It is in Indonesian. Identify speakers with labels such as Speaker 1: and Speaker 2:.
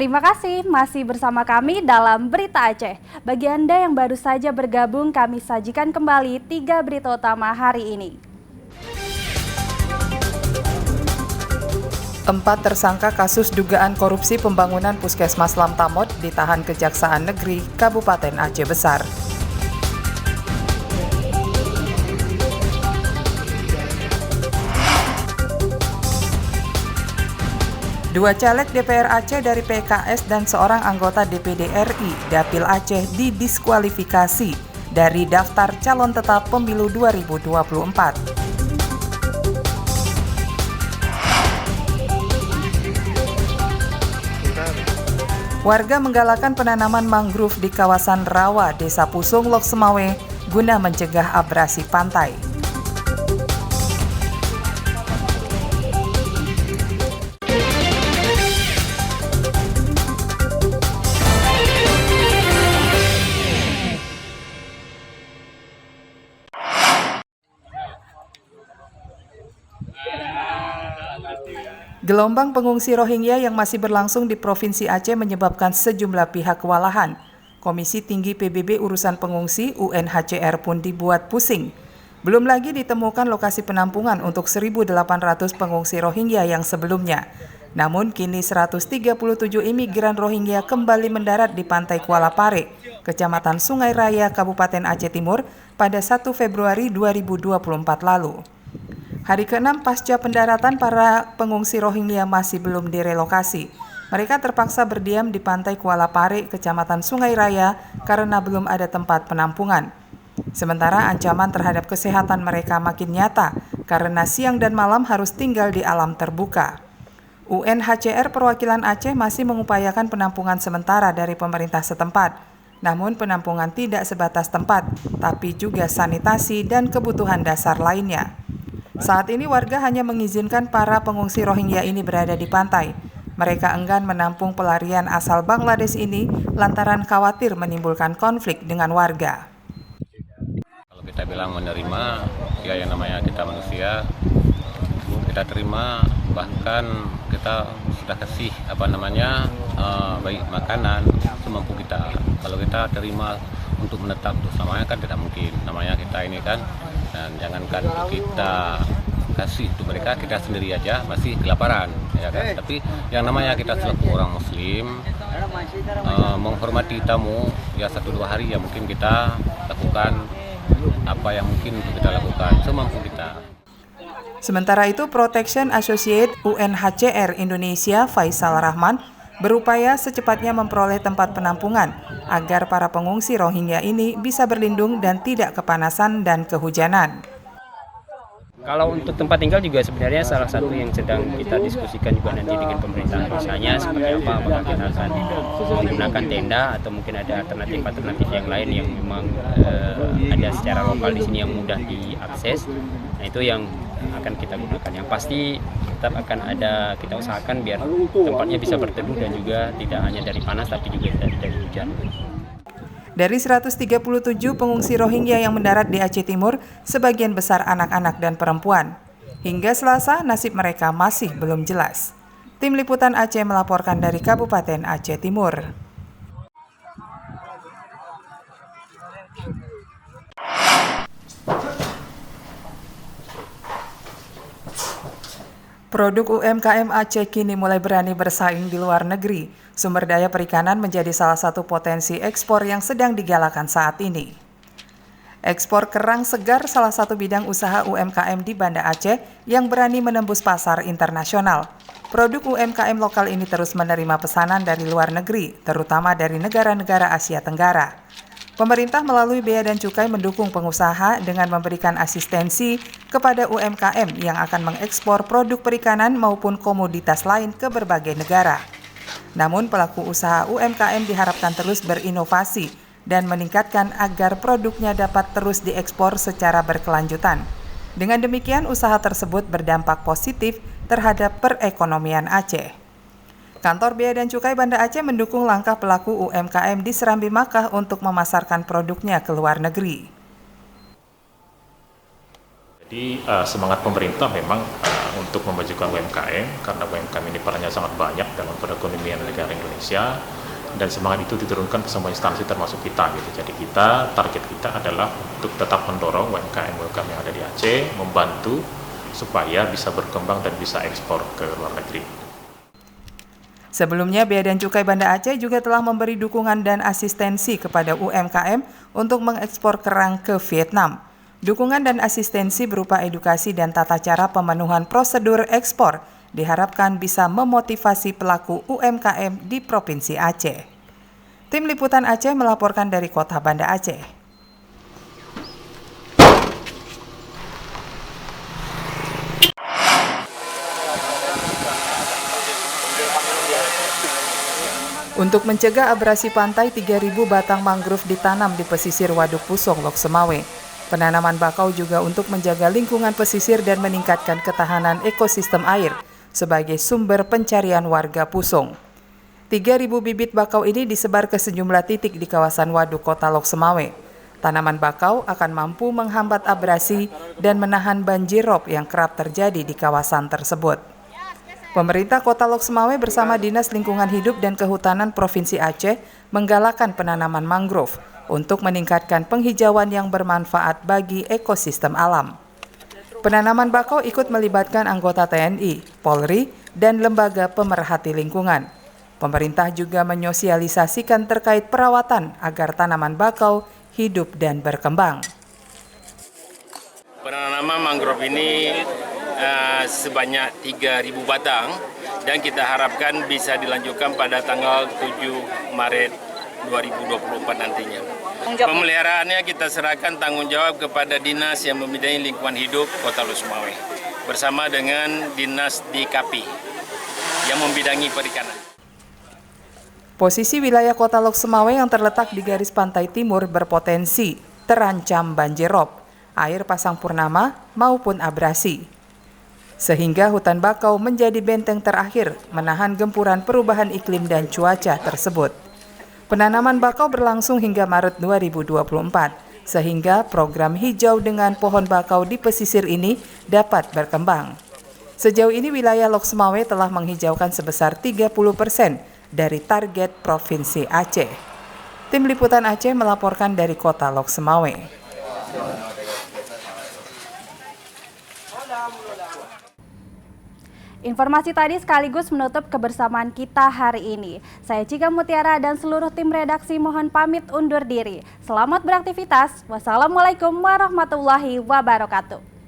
Speaker 1: Terima kasih masih bersama kami dalam Berita Aceh. Bagi Anda yang baru saja bergabung, kami sajikan kembali 3 berita utama hari ini.
Speaker 2: 4 tersangka kasus dugaan korupsi pembangunan Puskesmas Lamtamot ditahan Kejaksaan Negeri Kabupaten Aceh Besar. Dua caleg DPR Aceh dari PKS dan seorang anggota DPD RI Dapil Aceh didiskualifikasi dari daftar calon tetap pemilu 2024. Warga menggalakkan penanaman mangrove di kawasan rawa Desa Pusung, Lok Semawe guna mencegah abrasi pantai. Gelombang pengungsi Rohingya yang masih berlangsung di Provinsi Aceh menyebabkan sejumlah pihak kewalahan. Komisi Tinggi PBB Urusan Pengungsi UNHCR pun dibuat pusing. Belum lagi ditemukan lokasi penampungan untuk 1.800 pengungsi Rohingya yang sebelumnya. Namun kini 137 imigran Rohingya kembali mendarat di pantai Kuala Pare, Kecamatan Sungai Raya, Kabupaten Aceh Timur pada 1 Februari 2024 lalu. Hari ke-6 pasca pendaratan, para pengungsi Rohingya masih belum direlokasi. Mereka terpaksa berdiam di pantai Kuala Pare, Kecamatan Sungai Raya karena belum ada tempat penampungan. Sementara ancaman terhadap kesehatan mereka makin nyata karena siang dan malam harus tinggal di alam terbuka. UNHCR perwakilan Aceh masih mengupayakan penampungan sementara dari pemerintah setempat. Namun penampungan tidak sebatas tempat, tapi juga sanitasi dan kebutuhan dasar lainnya. Saat ini warga hanya mengizinkan para pengungsi Rohingya ini berada di pantai. Mereka enggan menampung pelarian asal Bangladesh ini lantaran khawatir menimbulkan konflik dengan warga.
Speaker 3: Kalau kita bilang menerima, ya yang namanya kita manusia, kita terima, bahkan kita sudah kasih baik makanan semampu kita. Kalau kita terima untuk menetap untuk selamanya kan tidak mungkin. Namanya kita ini kan, dan jangankan untuk kita kasih untuk mereka, kita sendiri aja masih kelaparan, ya kan. Tapi yang namanya kita selaku orang Muslim menghormati tamu, ya 1-2 hari ya mungkin kita lakukan apa yang mungkin untuk kita lakukan semampu kita.
Speaker 2: Sementara itu, Protection Associate UNHCR Indonesia Faisal Rahman berupaya secepatnya memperoleh tempat penampungan agar para pengungsi Rohingya ini bisa berlindung dan tidak kepanasan dan kehujanan.
Speaker 4: Kalau untuk tempat tinggal juga sebenarnya salah satu yang sedang kita diskusikan juga nanti dengan pemerintah. Misalnya seperti apa, apakah kita akan menggunakan tenda atau mungkin ada alternatif yang lain yang memang ada secara lokal di sini yang mudah diakses. Nah itu yang akan kita gunakan. Yang pasti tetap akan ada, kita usahakan biar tempatnya bisa berteduh dan juga tidak hanya dari panas tapi juga dari hujan.
Speaker 2: Dari 137 pengungsi Rohingya yang mendarat di Aceh Timur, sebagian besar anak-anak dan perempuan. Hingga Selasa, nasib mereka masih belum jelas. Tim Liputan Aceh melaporkan dari Kabupaten Aceh Timur. Produk UMKM Aceh kini mulai berani bersaing di luar negeri. Sumber daya perikanan menjadi salah satu potensi ekspor yang sedang digalakan saat ini. Ekspor kerang segar salah satu bidang usaha UMKM di Banda Aceh yang berani menembus pasar internasional. Produk UMKM lokal ini terus menerima pesanan dari luar negeri, terutama dari negara-negara Asia Tenggara. Pemerintah melalui Bea dan Cukai mendukung pengusaha dengan memberikan asistensi kepada UMKM yang akan mengekspor produk perikanan maupun komoditas lain ke berbagai negara. Namun pelaku usaha UMKM diharapkan terus berinovasi dan meningkatkan agar produknya dapat terus diekspor secara berkelanjutan. Dengan demikian, usaha tersebut berdampak positif terhadap perekonomian Aceh. Kantor Bea dan Cukai Banda Aceh mendukung langkah pelaku UMKM di Serambi Makkah untuk memasarkan produknya ke luar negeri.
Speaker 5: Jadi semangat pemerintah memang untuk memajukan UMKM, karena UMKM ini perannya sangat banyak dalam perekonomian negara Indonesia, dan semangat itu diturunkan ke semua instansi termasuk kita gitu. Jadi target kita adalah untuk tetap mendorong UMKM yang ada di Aceh, membantu supaya bisa berkembang dan bisa ekspor ke luar negeri.
Speaker 2: Sebelumnya, Bea dan Cukai Banda Aceh juga telah memberi dukungan dan asistensi kepada UMKM untuk mengekspor kerang ke Vietnam. Dukungan dan asistensi berupa edukasi dan tata cara pemenuhan prosedur ekspor diharapkan bisa memotivasi pelaku UMKM di Provinsi Aceh. Tim Liputan Aceh melaporkan dari Kota Banda Aceh. Untuk mencegah abrasi pantai, 3.000 batang mangrove ditanam di pesisir Waduk Pusong, Lok Semawe. Penanaman bakau juga untuk menjaga lingkungan pesisir dan meningkatkan ketahanan ekosistem air sebagai sumber pencarian warga Pusong. 3.000 bibit bakau ini disebar ke sejumlah titik di kawasan Waduk Kota Lok Semawe. Tanaman bakau akan mampu menghambat abrasi dan menahan banjir rob yang kerap terjadi di kawasan tersebut. Pemerintah Kota Lok Semawe bersama Dinas Lingkungan Hidup dan Kehutanan Provinsi Aceh menggalakkan penanaman mangrove untuk meningkatkan penghijauan yang bermanfaat bagi ekosistem alam. Penanaman bakau ikut melibatkan anggota TNI, Polri, dan lembaga pemerhati lingkungan. Pemerintah juga menyosialisasikan terkait perawatan agar tanaman bakau hidup dan berkembang.
Speaker 6: Penanaman mangrove ini sebanyak 3.000 batang dan kita harapkan bisa dilanjutkan pada tanggal 7 Maret 2024 nantinya. Pemeliharaannya kita serahkan tanggung jawab kepada Dinas yang membidangi lingkungan hidup Kota Lok Semawe bersama dengan Dinas DKP yang membidangi perikanan.
Speaker 2: Posisi wilayah Kota Lok Semawe yang terletak di garis pantai timur berpotensi terancam banjir rob, air pasang purnama maupun abrasi. Sehingga hutan bakau menjadi benteng terakhir menahan gempuran perubahan iklim dan cuaca tersebut. Penanaman bakau berlangsung hingga Maret 2024, sehingga program hijau dengan pohon bakau di pesisir ini dapat berkembang. Sejauh ini wilayah Lok Semawe telah menghijaukan sebesar 30% dari target Provinsi Aceh. Tim Liputan Aceh melaporkan dari Kota Lok Semawe.
Speaker 1: Informasi tadi sekaligus menutup kebersamaan kita hari ini. Saya Cika Mutiara dan seluruh tim redaksi mohon pamit undur diri. Selamat beraktivitas. Wassalamualaikum warahmatullahi wabarakatuh.